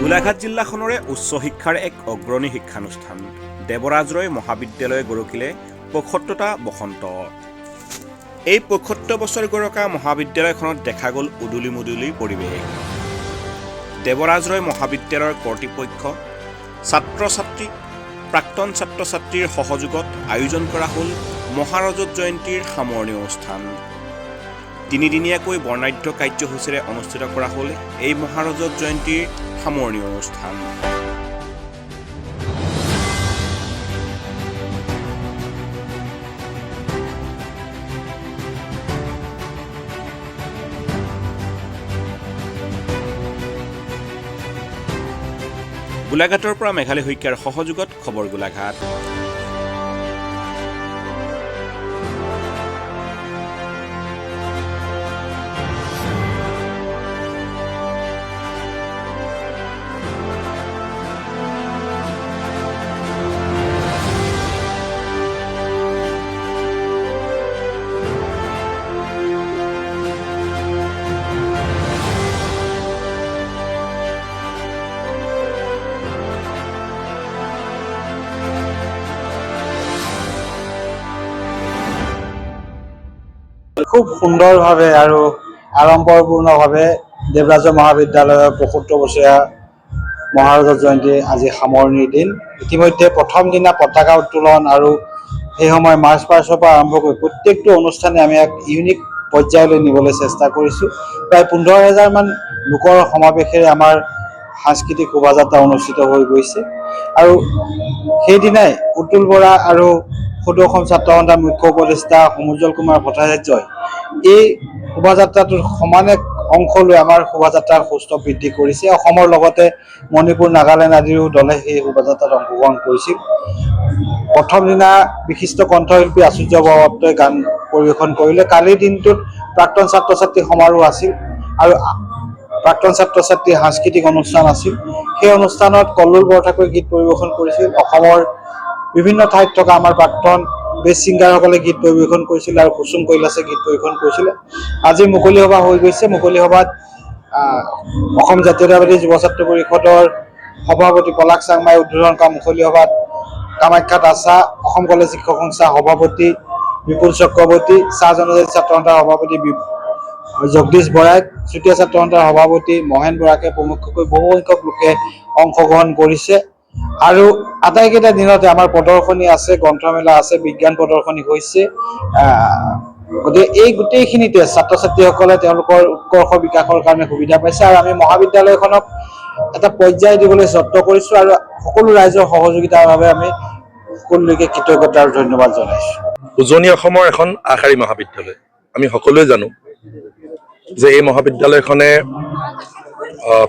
গোলাঘাট জিলাখনৰে উচ্চ শিক্ষাৰ এক অগ্ৰণী শিক্ষানুষ্ঠান দেৱৰাজ ৰয় মহাবিদ্যালয়ে গঢ়িলে ৭৫টা বসন্ত। এই ৭৫ বছৰ গৰকা মহাবিদ্যালয়খনত দেখা গ'ল উদুলি মুদুলি পৰিৱেশ। দেৱৰাজ ৰয় মহাবিদ্যালয়ৰ কৰ্তৃপক্ষ, ছাত্ৰ ছাত্ৰী, প্ৰাক্তন ছাত্ৰ ছাত্ৰীৰ সহযোগত আয়োজন কৰা হ'ল মহাৰজত জয়ন্তীৰ সামৰণি অনুষ্ঠান। তিনিদিনীয়াকৈ বৰ্ণাঢ্য কাৰ্যসূচীৰে অনুষ্ঠিত কৰা হ'ল এই মহাৰজত জয়ন্তীৰ সামৰণি অনুষ্ঠান। গোলাঘাটৰ পৰা মেঘালী শইকীয়াৰ সহযোগত খবৰ গোলাঘাট। খুব সুন্দৰভাৱে আৰু আড়ম্বৰপূৰ্ণভাৱে দেৱৰাজ মহাবিদ্যালয়ৰ ৭৫ বছৰীয়া মহাৰজত জয়ন্তী আজি সামৰণিৰ দিন। ইতিমধ্যে প্ৰথম দিনা পতাকা উত্তোলন আৰু সেই সময় মাৰ্চ পাষ্টৰ পৰা আৰম্ভ কৰি প্ৰত্যেকটো অনুষ্ঠানে আমি এক ইউনিক পৰ্যায়লৈ নিবলৈ চেষ্টা কৰিছোঁ। প্ৰায় ১৫,০০০ মান লোকৰ সমাৱেশেৰে আমাৰ সাংস্কৃতিক শোভাযাত্ৰা অনুষ্ঠিত হৈ গৈছে আৰু সেইদিনাই উতুল বৰা আৰু সদৌ অসম ছাত্ৰ সন্থাৰ মুখ্য উপদেষ্টা সমুজ্জ্বল কুমাৰ ভট্টাচাৰ্যই এই শোভাযাত্ৰাটোৰ সমানে অংশ লৈ আমাৰ শোভাযাত্ৰাৰ সৌষ্ঠৱ বৃদ্ধি কৰিছে। অসমৰ লগতে মণিপুৰ, নাগালেণ্ড আদিৰো দলে সেই শোভাযাত্ৰাত অংশগ্ৰহণ কৰিছিল। প্ৰথম দিনা বিশিষ্ট কণ্ঠশিল্পী আচুৰ্য বৰুৱাই গান পৰিৱেশন কৰিলে। কালিৰ দিনটোত প্ৰাক্তন ছাত্ৰ ছাত্ৰী সমাৰোহ আছিল আৰু প্ৰাক্তন ছাত্ৰ ছাত্ৰীৰ সাংস্কৃতিক অনুষ্ঠান আছিল। সেই অনুষ্ঠানত কল্লোল বৰঠাকুৰে গীত পৰিৱেশন কৰিছিল। অসমৰ বিভিন্ন ঠাইত থকা আমাৰ প্ৰাক্তন বেষ্ট ছিংগাৰসকলে গীত পৰিৱেশন কৰিছিল আৰু কুসুম কৈলাছে গীত পৰিৱেশন কৰিছিলে। আজি মুকলি সভা হৈ গৈছে। মুকলি সভাত অসম জাতীয়তাবাদী যুৱ ছাত্ৰ পৰিষদৰ সভাপতি পলাশ চাংমাই উদ্বোধন কৰা মুকলি সভাত কামাখ্যা দাসা, অসম কলেজ শিক্ষক সংস্থাৰ সভাপতি বিপুল চক্ৰৱৰ্তী, চাহ জনজাতি ছাত্ৰ সন্থাৰ সভাপতি জগদীশ বৰাই, চুতীয়া ছাত্ৰ সন্থাৰ সভাপতি মহেন বৰাকে প্ৰমুখ্যকৈ বহু সংখ্যক লোকে অংশগ্ৰহণ কৰিছে। আৰু আটাইকেইটা দিনতে আমাৰ প্ৰদৰ্শনী আছে, গ্ৰন্থমেলা আছে, বিজ্ঞান প্ৰদৰ্শনী হৈছে। গতিকে এই গোটেইখিনিতে ছাত্ৰ ছাত্ৰীসকলে তেওঁলোকৰ উৎকৰ্ষ বিকাশৰ কাৰণে সুবিধা পাইছে আৰু আমি মহাবিদ্যালয়খনক এটা পৰ্যায় দিবলৈ যত্ন কৰিছোঁ আৰু সকলো ৰাইজৰ সহযোগিতাৰ বাবে আমি সকলোলৈকে কৃতজ্ঞতা আৰু ধন্যবাদ জনাইছোঁ। উজনি অসমৰ এখন আগশাৰী মহাবিদ্যালয়। আমি সকলোৱে জানো যে এই মহাবিদ্যালয়খনে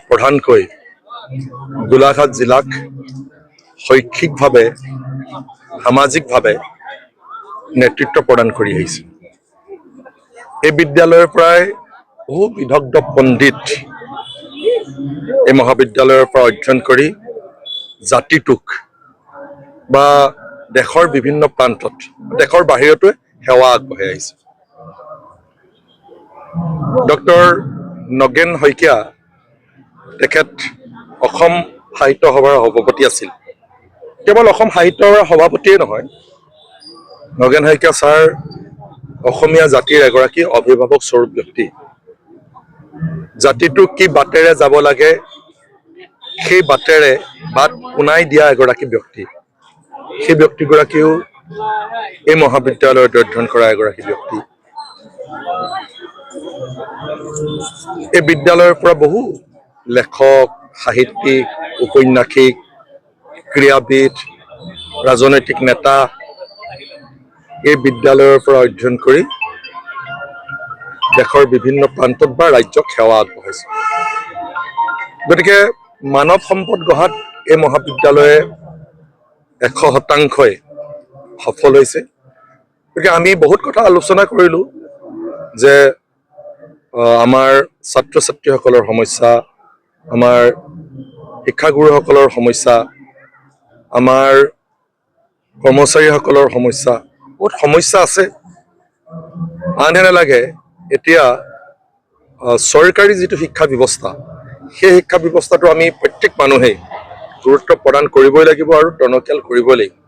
প্ৰধানকৈ গোলাঘাট জিলাক শৈক্ষিকভাৱে, সামাজিকভাৱে নেতৃত্ব প্ৰদান কৰি আহিছে। এই বিদ্যালয়ৰ পৰাই বহু বিদগ্ধ পণ্ডিত এই মহাবিদ্যালয়ৰ পৰা অধ্যয়ন কৰি জাতিটোক বা দেশৰ বিভিন্ন প্ৰান্তত, দেশৰ বাহিৰতো সেৱা আগবঢ়াই আহিছে। ডক্টৰ নগেন শইকীয়া তেখেত অসম সাহিত্য সভাৰ সভাপতি আছিল। কেৱল অসম সাহিত্য সভাৰ সভাপতিয়ে নহয়, নগেন শইকীয়া ছাৰ অসমীয়া জাতিৰ এগৰাকী অভিভাৱক স্বৰূপ ব্যক্তি। জাতিটোক কি বাটেৰে যাব লাগে সেই বাটেৰে বাট শুনাই দিয়া এগৰাকী ব্যক্তি। সেই ব্যক্তিগৰাকীও এই মহাবিদ্যালয়ত অধ্যয়ন কৰা এগৰাকী ব্যক্তি। এই বিদ্যালয়ৰ পৰা বহু লেখক, সাহিত্যিক, ঔপন্যাসিক, ক্ৰীড়াবিদ, ৰাজনৈতিক নেতা এই বিদ্যালয়ৰ পৰা অধ্যয়ন কৰি দেশৰ বিভিন্ন প্ৰান্তত বা ৰাজ্যক সেৱা আগবঢ়াইছে। গতিকে মানৱ সম্পদ গঢ়াত এই মহাবিদ্যালয়ে ১০০% সফল হৈছে। গতিকে আমি বহুত কথা আলোচনা কৰিলোঁ যে আমাৰ ছাত্ৰ ছাত্ৰীসকলৰ সমস্যা, আমাৰ শিক্ষাগুৰুসকলৰ সমস্যা, আমাৰ কৰ্মচাৰীসকলৰ সমস্যা, বহুত সমস্যা আছে। আনহে নালাগে এতিয়া চৰকাৰী যিটো শিক্ষা ব্যৱস্থা, সেই শিক্ষা ব্যৱস্থাটো আমি প্ৰত্যেক মানুহেই গুৰুত্ব প্ৰদান কৰিবই লাগিব আৰু টনকিয়াল কৰিবই লাগিব।